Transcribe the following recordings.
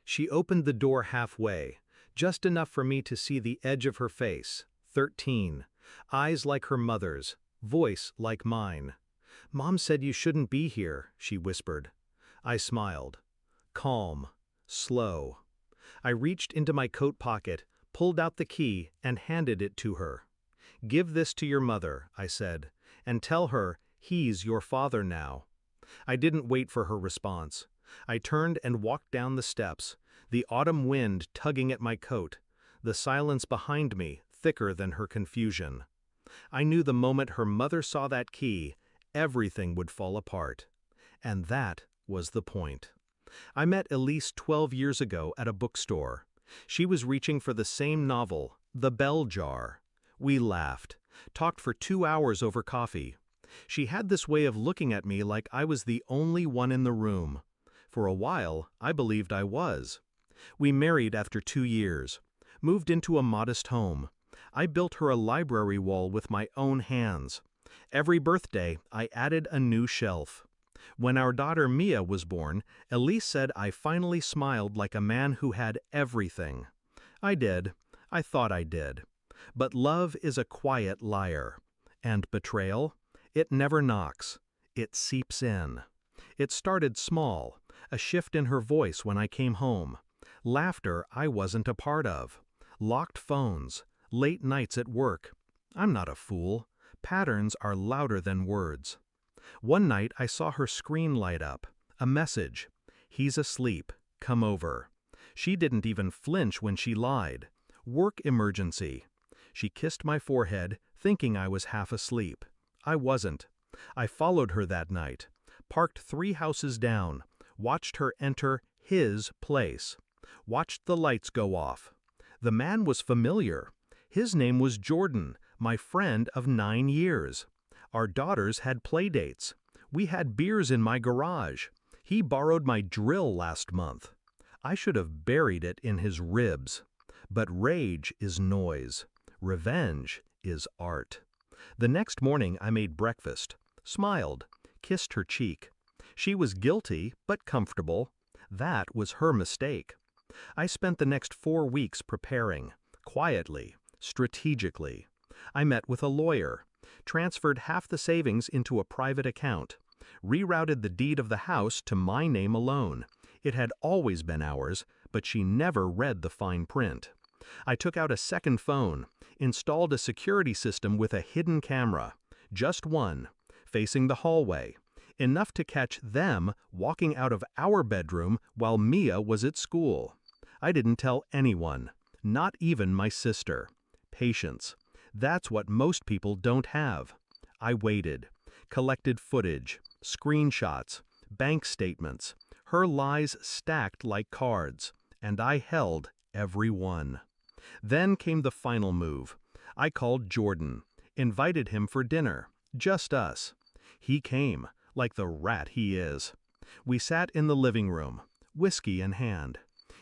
She opened the door halfway, just enough for me to see the edge of her face. 13. Eyes like her mother's, voice like mine. "Mom said you shouldn't be here," she whispered. I smiled. Calm. Slow. I reached into my coat pocket, pulled out the key, and handed it to her. "Give this to your mother," I said, "and tell her he's your father now." I didn't wait for her response. I turned and walked down the steps, the autumn wind tugging at my coat, the silence behind me thicker than her confusion. I knew the moment her mother saw that key, everything would fall apart. And that was the point. I met Elise 12 years ago at a bookstore. She was reaching for the same novel, The Bell Jar. We laughed, talked for 2 hours over coffee. She had this way of looking at me like I was the only one in the room. For a while, I believed I was. We married after 2 years, moved into a modest home. I built her a library wall with my own hands. Every birthday, I added a new shelf. When our daughter Mia was born, Elise said I finally smiled like a man who had everything. I did. I thought I did. But love is a quiet liar. And betrayal? It never knocks. It seeps in. It started small, a shift in her voice when I came home. Laughter I wasn't a part of. Locked phones. Late nights at work. I'm not a fool. Patterns are louder than words. One night I saw her screen light up. A message. "He's asleep. Come over." She didn't even flinch when she lied. "Work emergency." She kissed my forehead, thinking I was half asleep. I wasn't. I followed her that night. Parked 3 houses down. Watched her enter his place. Watched the lights go off. The man was familiar. His name was Jordan, my friend of 9 years. Our daughters had playdates. We had beers in my garage. He borrowed my drill last month. I should have buried it in his ribs. But rage is noise. Revenge is art. The next morning I made breakfast, smiled, kissed her cheek. She was guilty, but comfortable. That was her mistake. I spent the next 4 weeks preparing, quietly, strategically. I met with a lawyer, transferred half the savings into a private account, rerouted the deed of the house to my name alone. It had always been ours, but she never read the fine print. I took out a second phone, installed a security system with a hidden camera, just one, facing the hallway, enough to catch them walking out of our bedroom while Mia was at school. I didn't tell anyone, not even my sister. Patience. That's what most people don't have. I waited, collected footage, screenshots, bank statements, her lies stacked like cards, and I held every one. Then came the final move. I called Jordan, invited him for dinner, just us. He came, like the rat he is. We sat in the living room, whiskey in hand.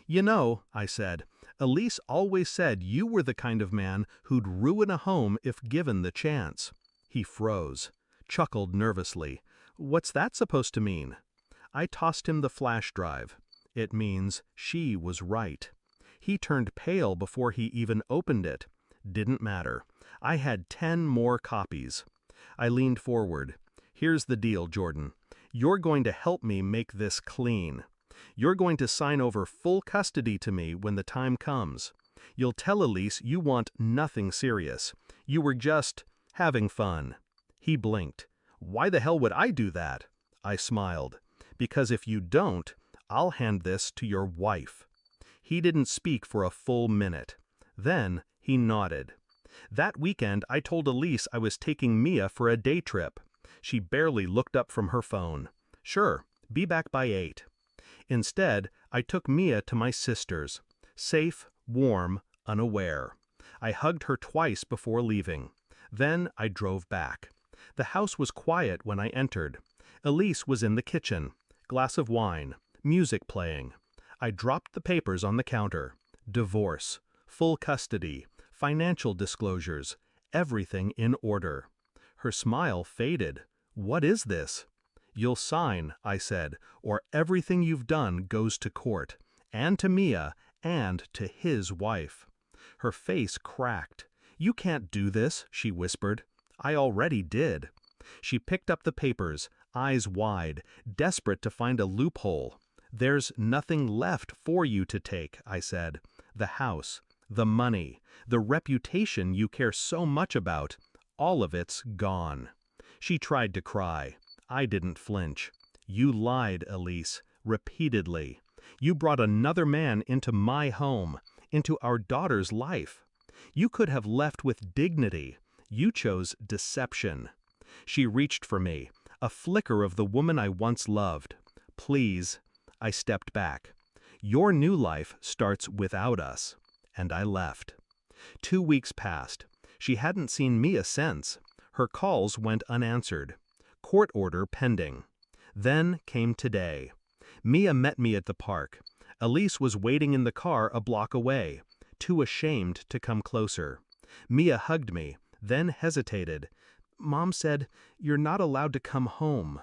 "You know," I said, "Elise always said you were the kind of man who'd ruin a home if given the chance." He froze, chuckled nervously. "What's that supposed to mean?" I tossed him the flash drive. "It means she was right." He turned pale before he even opened it. Didn't matter. I had 10 more copies. I leaned forward. "Here's the deal, Jordan. You're going to help me make this clean. You're going to sign over full custody to me when the time comes. You'll tell Elise you want nothing serious. You were just having fun." He blinked. "Why the hell would I do that?" I smiled. "Because if you don't, I'll hand this to your wife." He didn't speak for a full minute. Then he nodded. That weekend I told Elise I was taking Mia for a day trip. She barely looked up from her phone. "Sure, be back by 8. Instead, I took Mia to my sister's. Safe, warm, unaware. I hugged her twice before leaving. Then I drove back. The house was quiet when I entered. Elise was in the kitchen. Glass of wine. Music playing. I dropped the papers on the counter. Divorce. Full custody. Financial disclosures. Everything in order. Her smile faded. "What is this?" "You'll sign," I said, "or everything you've done goes to court. and to Mia, and to his wife. Her face cracked. "You can't do this," she whispered. "I already did." She picked up the papers, eyes wide, desperate to find a loophole. "There's nothing left for you to take," I said. "The house, the money, the reputation you care so much about, all of it's gone." She tried to cry. I didn't flinch. "You lied, Elise, repeatedly. You brought another man into my home, into our daughter's life. You could have left with dignity. You chose deception." She reached for me, a flicker of the woman I once loved. "Please." I stepped back. "Your new life starts without us." And I left. 2 weeks passed. She hadn't seen Mia since. Her calls went unanswered. Court order pending. Then came today. Mia met me at the park. Elise was waiting in the car a block away, too ashamed to come closer. Mia hugged me, then hesitated. "Mom said, you're not allowed to come home."